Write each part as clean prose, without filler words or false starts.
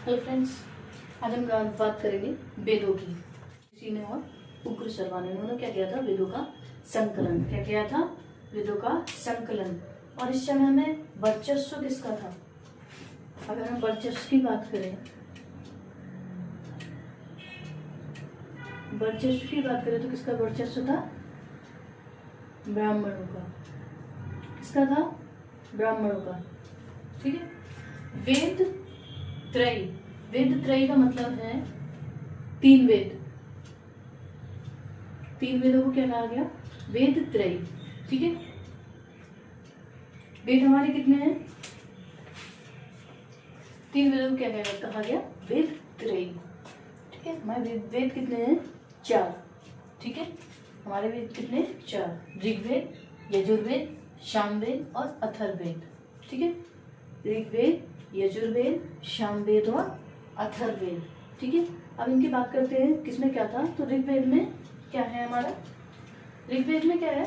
Hello friends, आज हम बात करेंगे वेदों की। ऋषि ने और उग्र शर्मा ने उन्होंने क्या किया था? वेदों का संकलन। क्या किया था? वेदों का संकलन। और इस समय में वर्चस्व किसका था? अगर हम वर्चस्व की बात करें, तो किसका वर्चस्व था? ब्राह्मणों का। किसका था? ब्राह्मणों का। ठीक है। वेद त्रयी का मतलब है तीन वेद। तीन वेदों को क्या कहा गया? वेद त्रयी। ठीक है। वेद हमारे कितने हैं? तीन वेदों को क्या कहा गया? वेद त्रयी। ठीक है। हमारे वेद कितने हैं? 4। ठीक है। हमारे वेद कितने? 4। ऋग्वेद, यजुर्वेद, सामवेद और अथर्ववेद। ठीक है। ऋग्वेद, यजुर्वेद, सामवेद और अथर्ववेद। ठीक है। अब इनकी बात करते हैं, किसमें क्या था? तो ऋग्वेद में क्या है हमारा? ऋग्वेद में क्या है?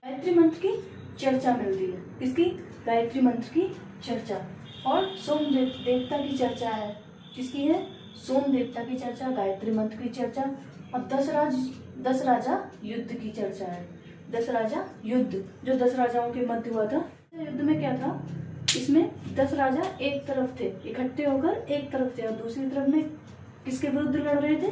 गायत्री मंत्र की चर्चा मिलती है। किसकी? गायत्री मंत्र की चर्चा। और सोम देवता की चर्चा है। किसकी है? सोम देवता की चर्चा, गायत्री मंत्र की चर्चा और 10 राजा युद्ध की चर्चा है। 10 राजा युद्ध, जो 10 राजाओं के मध्य हुआ था। युद्ध में क्या था? इसमें 10 राजा एक तरफ थे, इकट्ठे होकर एक तरफ थे, और दूसरी तरफ में किसके विरुद्ध लड़ रहे थे?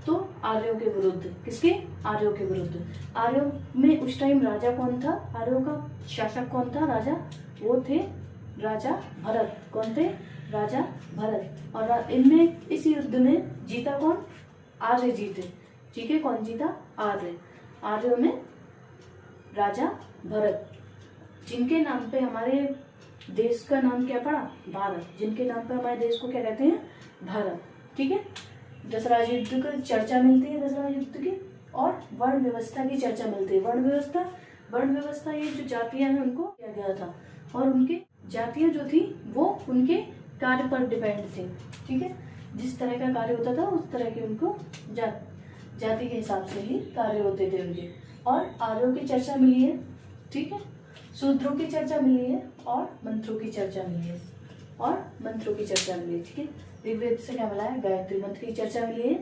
तो आर्यों के विरुद्ध। किसके? आर्यों के विरुद्ध। आर्यों में उस टाइम राजा कौन था? आर्यों का शासक कौन था? राजा वो थे राजा भरत। कौन थे? राजा भरत। और इनमें इस युद्ध में जीता कौन? आर्य जीते। ठीक है। कौन जीता? आर्य। आर्यों में राजा भरत, जिनके नाम पे हमारे देश का नाम क्या पड़ा? भारत। जिनके नाम पे हमारे देश को क्या कहते हैं? भारत। ठीक है। 10 राजा युद्ध की चर्चा मिलती है, 10 राजा युद्ध की। और वर्ण व्यवस्था की चर्चा मिलती है। वर्ण व्यवस्था ये जो जातियां हैं उनको किया गया था, और उनकी जातियां जो थी वो उनके कार्य पर डिपेंड थी। ठीक है। जिस तरह का कार्य होता था उस तरह के उनको जाति के हिसाब से ही कार्य होते थे उनके। और आर्यों की चर्चा मिली है। ठीक है। सूत्रों की चर्चा मिली है और मंत्रों की चर्चा मिली है। ठीक है। ऋग्वेद से क्या मिला है? गायत्री मंत्र की चर्चा मिली है।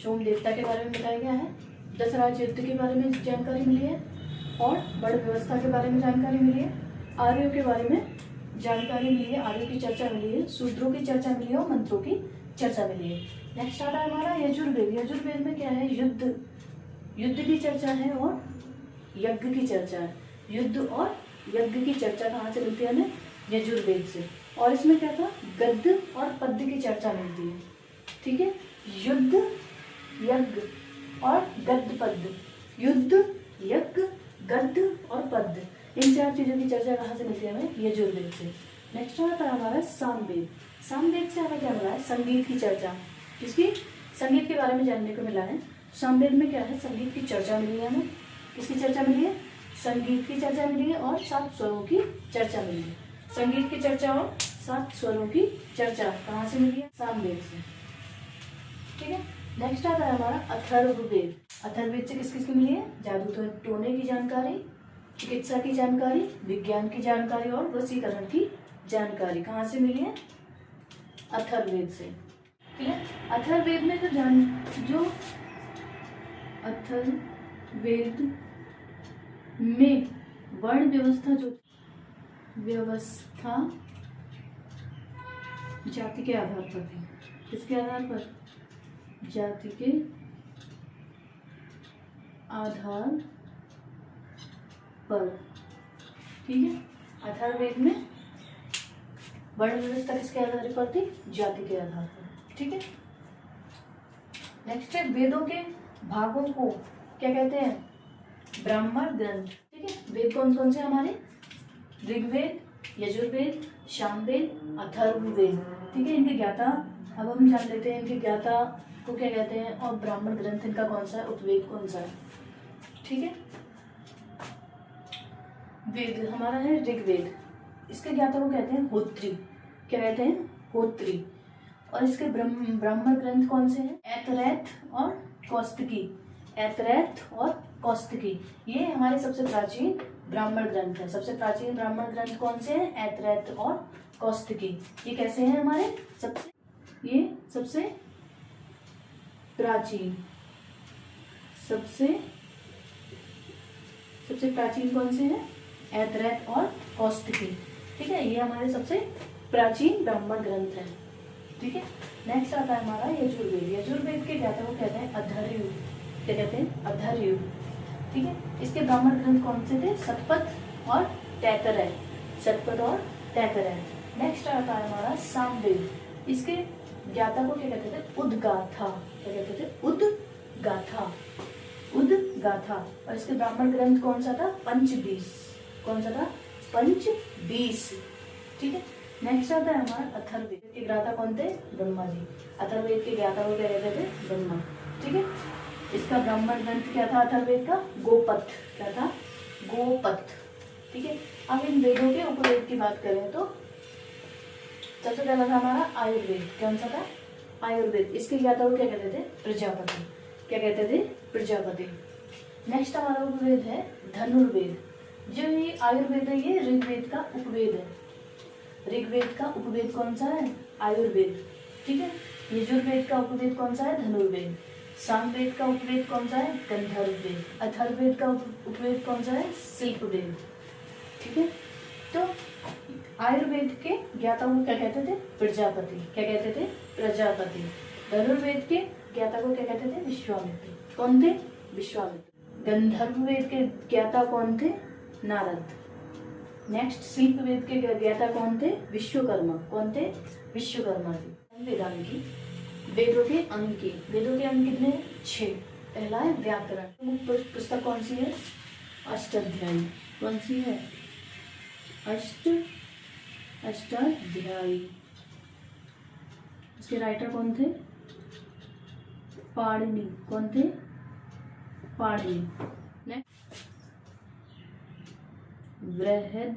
सोम देवता के बारे में बताया गया है। 10 राज युद्ध के बारे में जानकारी मिली है और वर्ण व्यवस्था के बारे में जानकारी मिली है। आर्यों के बारे में जानकारी मिली है, आर्यों की चर्चा मिली है, शूद्रों की चर्चा मिली है और मंत्रों की चर्चा मिली है। नेक्स्ट आता है हमारा यजुर्वेद। यजुर्वेद में क्या है? युद्ध की चर्चा है और यज्ञ की चर्चा है। युद्ध और यज्ञ की चर्चा कहाँ से मिलती है हमें? यजुर्वेद से। और इसमें क्या था? गद्य और पद्य की चर्चा मिलती है। ठीक है। युद्ध, यज्ञ और गद्य पद्य। युद्ध, यज्ञ, गद्य और पद्य, इन 4 चीजों की चर्चा कहाँ से मिलती है हमें? यजुर्वेद से। नेक्स्ट आता है हमारा सामवेद। सामवेद से हमें क्या मिला है? संगीत की चर्चा। किसकी? संगीत के बारे में जानने को मिला है। सामवेद में क्या है? संगीत की चर्चा मिली है हमें। किसकी चर्चा मिली है? संगीत की चर्चा मिली है और 7 स्वरों की चर्चा मिली है। संगीत की चर्चा और 7 स्वरों की चर्चा कहाँ से मिली है? सामवेद से। ठीक है। नेक्स्ट आता है हमारा अथर्ववेद। अथर्ववेद से किस किस की मिली है? जादू टोने की जानकारी, चिकित्सा की जानकारी, विज्ञान की जानकारी और वशीकरण की जानकारी कहाँ से मिली है? अथर्ववेद से। ठीक है। अथर्ववेद में जो अथर्ववेद में वर्ण व्यवस्था जाति के आधार पर थी। किसके आधार पर? जाति के आधार पर। ठीक है। अथर्ववेद में वर्ण व्यवस्था किसके आधार पर थी? जाति के आधार पर। ठीक है। नेक्स्ट है वेदों के भागों को क्या कहते हैं? ब्राह्मण ग्रंथ। ठीक है। वेद कौन कौन से हमारे? ऋग्वेद, यजुर्वेद, सामवेद, अथर्ववेद। ठीक है। इनके ज्ञाता अब हम जान लेते हैं, इनके ज्ञाता को क्या कहते हैं और ब्राह्मण ग्रंथ इनका कौन सा है, उपवेद कौन सा है। ठीक है। वेद हमारा है ऋग्वेद। इसके ज्ञाता को कहते हैं होत्री। क्या कहते हैं? होत्री। और इसके ब्राह्मण ग्रंथ कौन से हैं? ऐतरेय और कौस्तुकी। ऐतरेय और कौस्तुकी, ये हमारे सबसे प्राचीन ब्राह्मण ग्रंथ है। सबसे प्राचीन ब्राह्मण ग्रंथ कौन से हैं? ऐतरेय और कौस्तुकी। ये कैसे हैं? हमारे सबसे ये सबसे प्राचीन, सबसे प्राचीन कौन से हैं? ऐतरेत और कौस्तिकी। ठीक है, ये हमारे सबसे प्राचीन ब्राह्मण ग्रंथ है। ठीक है, नेक्स्ट आता है हमारा यजुर्वेद। यजुर्वेद के ज्ञाता को कहते हैं अधर्युग। क्या कहते हैं? अधर्युग। ठीक है, इसके ब्राह्मण ग्रंथ कौन से थे? शतपथ और तैतरय। शतपथ और तैतरय। नेक्स्ट आता है हमारा सामवेद। इसके ज्ञाता को क्या कहते थे? उद्गाथा। क्या कहते थे? उद्गाथा। उद्गाथा। और इसके ब्राह्मण ग्रंथ कौन सा था? पंचबीस। कौन सा था? पंचबीस। ठीक है, नेक्स्ट आता है हमारा अथर्ववेद के ज्ञाता कौन थे? ब्रह्मा जी। अथर्ववेद के ज्ञाता को क्या कहते थे? ब्रह्मा। ठीक है, इसका ब्राह्मण ग्रंथ क्या था अथर्ववेद का? गोपथ। क्या था? गोपथ। ठीक है, अब इन वेदों के उपवेद की बात करें तो सबसे पहला था हमारा आयुर्वेद। कौन सा था? आयुर्वेद। इसके ज्ञाता को क्या कहते थे? प्रजापति। क्या कहते थे? प्रजापति। नेक्स्ट हमारा उपवेद है धनुर्वेद। जो ये आयुर्वेद है ये ऋग्वेद का उपवेद है। ऋग्वेद का उपवेद कौन सा है? आयुर्वेद। ठीक है, यजुर्वेद का उपवेद कौन सा है? धनुर्वेद। सामवेद का उपवेद कौन सा है? गंधर्ववेद। अथर्ववेद का उपवेद कौन सा है? शिल्पवेद। ठीक है, तो आयुर्वेद के ज्ञाता को क्या कहते थे? प्रजापति। क्या कहते थे? प्रजापति। धनुर्वेद के ज्ञाता को क्या कहते थे? विश्वामित्र। कौन थे? विश्वामित्र। गंधर्ववेद के ज्ञाता कौन थे? नारद। नेक्स्ट शिल्पवेद के ज्ञाता कौन थे? विश्वकर्मा। कौन थे? विश्वकर्मा जी। वेदांगी। वेदों के अंग की। वेदों के अंग कितने? 6। पहला है व्याकरण। पुस्तक कौन सी है? अष्टाध्यायी। कौन सी है? अष्टाध्यायी। इसके राइटर कौन थे? पाणिनि। कौन थे? पाणिनि। बृहद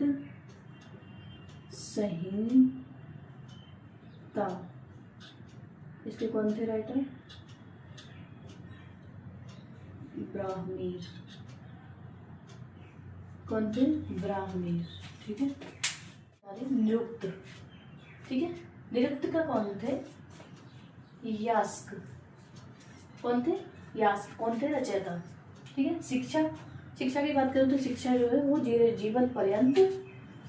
संहिता। इसके कौन थे राइटर? ब्राह्मी। कौन थे? ब्राह्मी। ठीक है, निरुक्त। ठीक है, निरुक्त का कौन थे? यास्क। कौन थे? यास्क। कौन थे? रचयिता। ठीक है, शिक्षा की बात करें तो शिक्षा जो है वो जीवन पर्यंत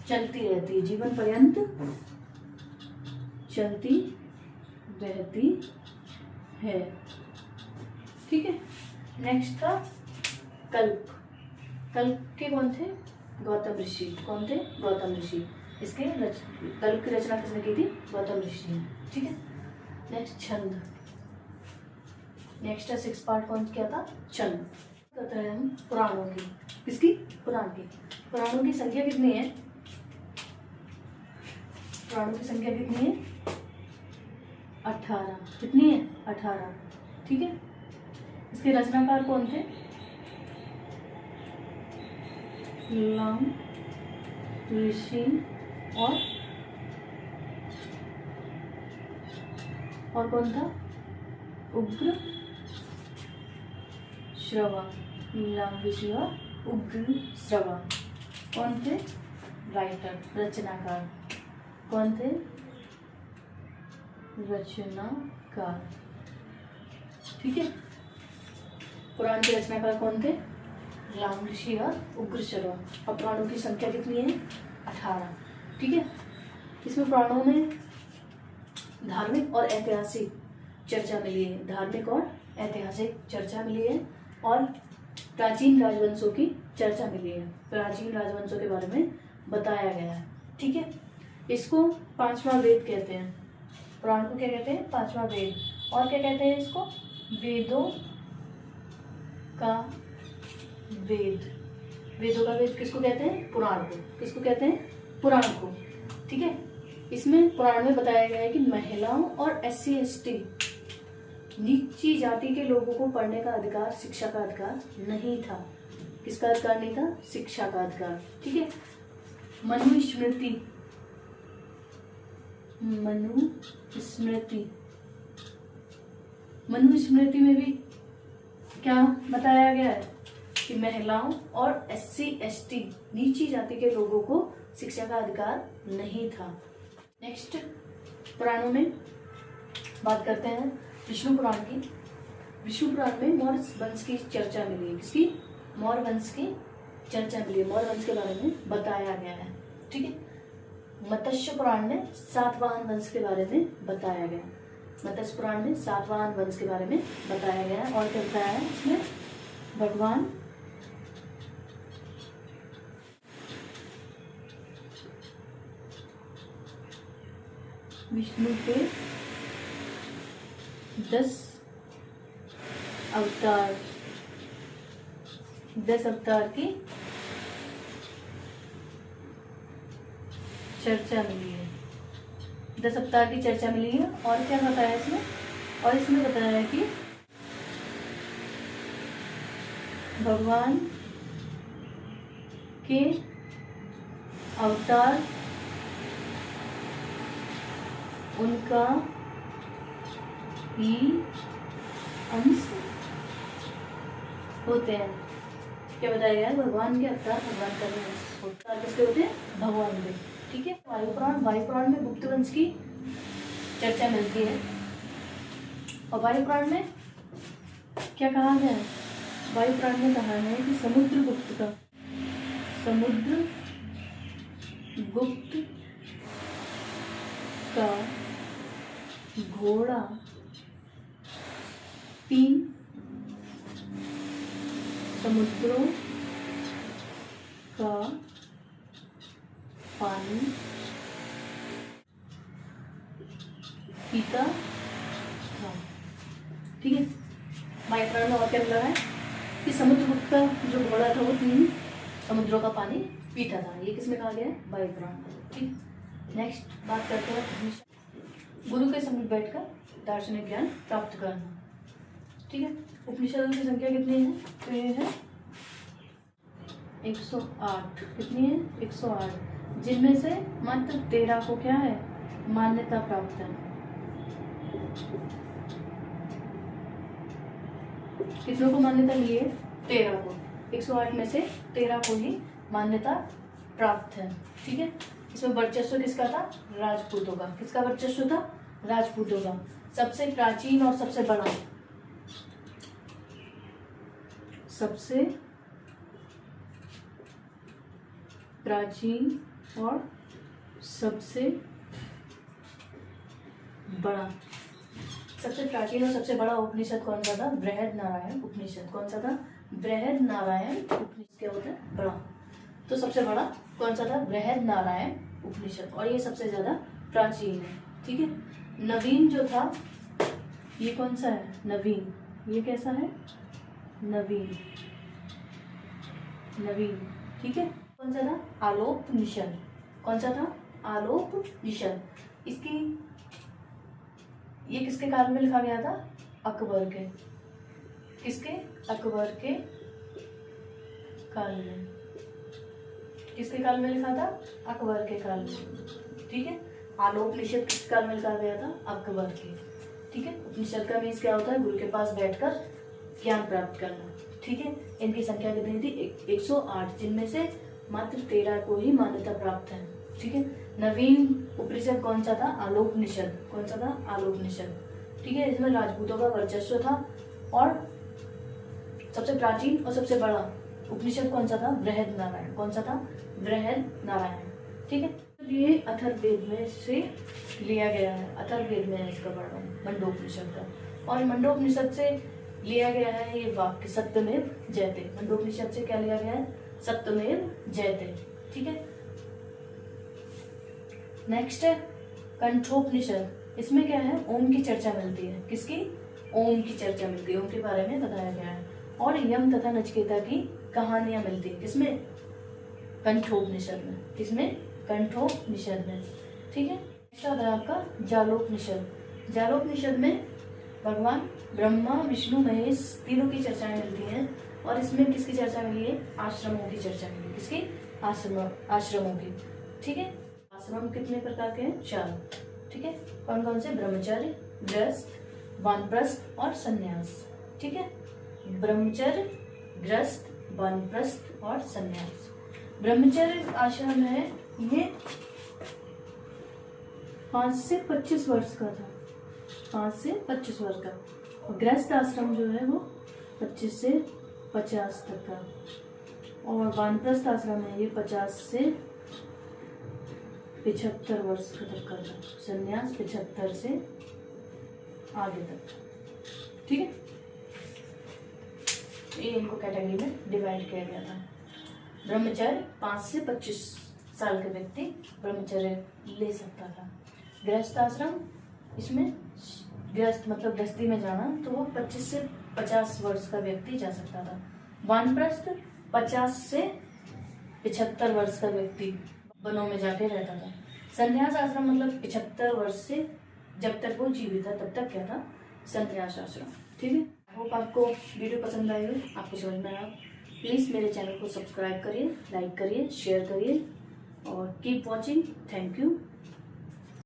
चलती रहती है। जीवन पर्यंत चलती रहती है। ठीक है, नेक्स्ट था कल्प। कल्प के कौन थे? गौतम ऋषि। कौन थे? गौतम ऋषि। इसके कल्प की रचना किसने की थी? गौतम ऋषि ने। ठीक है, नेक्स्ट छंद। नेक्स्ट है 6 पार्ट कौन क्या था? छंद। करते हैं हम पुराणों की। किसकी? पुराण की। पुराणों की संख्या कितनी है? पुराणों की संख्या कितनी है? 18। कितनी है? 18। ठीक है, इसके रचनाकार कौन थे? लाम ऋषि और कौन था? उग्र श्रवा। लाम ऋषि और उग्र श्रवा। कौन थे? राइटर, रचनाकार। कौन थे? रचनाकार। ठीक है, पुराण के रचनाकार कौन थे? लाम ऋषि और उग्र श्रवा। और पुराणों की संख्या कितनी है? 18। ठीक है, इसमें पुराणों में धार्मिक और ऐतिहासिक चर्चा मिली है। धार्मिक और ऐतिहासिक चर्चा मिली है और प्राचीन राजवंशों की चर्चा मिली है। प्राचीन राजवंशों के बारे में बताया गया है। ठीक है, इसको 5वां वेद कहते हैं। पुराण को क्या कहते हैं? 5वां वेद। और क्या कहते हैं इसको? वेदों का वेद। वेदों का वेद किसको कहते हैं? पुराण को। किसको कहते हैं? पुराण को। ठीक है, इसमें पुराण में बताया गया है कि महिलाओं और SC ST नीची जाति के लोगों को पढ़ने का अधिकार, शिक्षा का अधिकार नहीं था। किसका अधिकार नहीं था? शिक्षा का अधिकार। ठीक है, मनुस्मृति में भी क्या बताया गया है कि महिलाओं और SC ST नीची जाति के लोगों को शिक्षा का अधिकार नहीं था। नेक्स्ट, पुराणों में बात करते हैं विष्णु पुराण की। विष्णु पुराण में मौर्य वंश की चर्चा मिली है। किसकी? मौर्य वंश की चर्चा मिली है, मौर्य वंश के बारे में बताया गया है। ठीक है। मत्स्य पुराण में सातवाहन वंश के बारे में बताया गया। मत्स्य पुराण में सातवाहन वंश के बारे में बताया गया है। और क्या बताया है इसमें? भगवान विष्णु के 10 अवतार की चर्चा मिली है। 10 अवतार की चर्चा मिली है। और क्या बताया इसमें? और इसमें बताया है कि भगवान के अवतार उनका ही अंश होते हैं। क्या बताया गया है? भगवान के अवतार भगवान का ही अंश होता है। किसके होते हैं? भगवान के। ठीक है। वायु पुराण में गुप्त वंश की चर्चा मिलती है। और वायु पुराण में क्या कहा गया है? वायु पुराण में कहा है कि समुद्र गुप्त का घोड़ा 3 समुद्रों का पानी पीता था। ठीक है। वायुपुराण में और क्या मिला है कि समुद्रगुप्त का जो घोड़ा था वो 3 समुद्रों का पानी पीता था। ये किसमें कहा गया है? वायुपुराण में। ठीक। नेक्स्ट बात करते हैं गुरु के समीप बैठकर दार्शनिक ज्ञान प्राप्त करना। ठीक है। उपनिषदों की संख्या कितनी है? तो ये है 108। कितनी है? 108, जिनमें से मात्र 13 को क्या है? मान्यता प्राप्त है। कितनों को मान्यता मिली है? 13 को। 108 में से 13 को ही मान्यता प्राप्त है। ठीक है। इसमें वर्चस्व किसका था? राजपूतों का। किसका वर्चस्व था? राजपूतों का। सबसे प्राचीन और सबसे बड़ा सबसे प्राचीन और सबसे बड़ा उपनिषद कौन सा था? बृहदनारायण उपनिषद। कौन सा था? बृहदनारायण उपनिषद। क्या होता है? बड़ा। तो सबसे बड़ा कौन सा था? बृहदनारायण उपनिषद। और ये सबसे ज्यादा प्राचीन है। ठीक है। नवीन जो था ये कौन सा है? नवीन। ये कैसा है? नवीन। ठीक है। कौन सा था? आलोपनिषद। कौन सा था? आलोपनिषद। इसकी ये किसके काल में लिखा गया था? अकबर के। किसके? अकबर के काल में। किसके काल में लिखा था? अकबर के काल में। ठीक है। आलोपनिषद किस काल में लिखा गया था? अकबर के। ठीक है। उपनिषद का मीन्स क्या होता है? गुरु के पास बैठकर ज्ञान प्राप्त करना। ठीक है। इनकी संख्या कितनी थी? 108, जिनमें से मात्र 13 को ही मान्यता प्राप्त है। ठीक है। नवीन उपनिषद कौन सा था? आलोपनिषद। कौन सा था? आलोपनिषद। ठीक है। इसमें राजपूतों का वर्चस्व था। और सबसे प्राचीन और सबसे बड़ा उपनिषद कौन सा था? बृहदनारायण। कौन सा था? बृहदनारायण। ठीक है। तो ये अथर्ववेद में से लिया गया है। अथर्ववेद में है इसका वर्णन, मंडोपनिषद का। और मंडोपनिषद से लिया गया है ये वाक्य, सत्यमेव जयते। मंडोपनिषद से क्या लिया गया है? सत्यमेव जयते। ठीक है। नेक्स्ट है कंठोपनिषद। इसमें क्या है? ओम की चर्चा मिलती है। किसकी? ओम की चर्चा मिलती है। ओम के बारे में बताया गया है। और यम तथा नचिकेता की कहानियां मिलती है। किसमें? कंठोपनिषद में। किसमें? कंठोपनिषद में। ठीक है। नेक्स्ट आता है आपका जालोपनिषद। जालोपनिषद में भगवान ब्रह्मा विष्णु महेश तीनों की चर्चाएं मिलती हैं। और इसमें किसकी चर्चा मिली है? आश्रमों की चर्चा मिली। किसकी? आश्रमों की। ठीक है। आश्रम कितने प्रकार के हैं? 4। ठीक है। कौन कौन से? ब्रह्मचर्य, गृहस्थ, वानप्रस्थ और संन्यास। ठीक है। ब्रह्मचर्य, गृहस्थ, वानप्रस्थ और संन्यास। ब्रह्मचर्य आश्रम है ये 5 से 25 वर्ष का था। 5 से 25 वर्ष का। और गृहस्थ आश्रम जो है वो 25 से 50 तक का। और वानप्रस्थ आश्रम है ये 50 से 75 वर्ष तक का। संन्यास 75 से आगे तक। ठीक है, ये इनको कैटेगरी में डिवाइड किया गया था। ब्रह्मचर्य 5 से 25 साल के व्यक्ति ब्रह्मचर्य ले सकता था। गृहस्थ आश्रम, इसमें गृहस्थ मतलब गृहस्थी में जाना, तो वो 25 से 50 वर्ष का व्यक्ति जा सकता था। वानप्रस्थ 50 से 75 वर्ष का व्यक्ति वनों में जाके रहता था। संन्यास आश्रम मतलब 75 वर्ष से जब तक वो जीवित था तब तक क्या था, संन्यास आश्रम। ठीक है, होप आपको वीडियो पसंद आई हो, आपको समझ में आया। प्लीज़ मेरे चैनल को सब्सक्राइब करिए, लाइक करिए, शेयर करिए और कीप वॉचिंग। Thank you.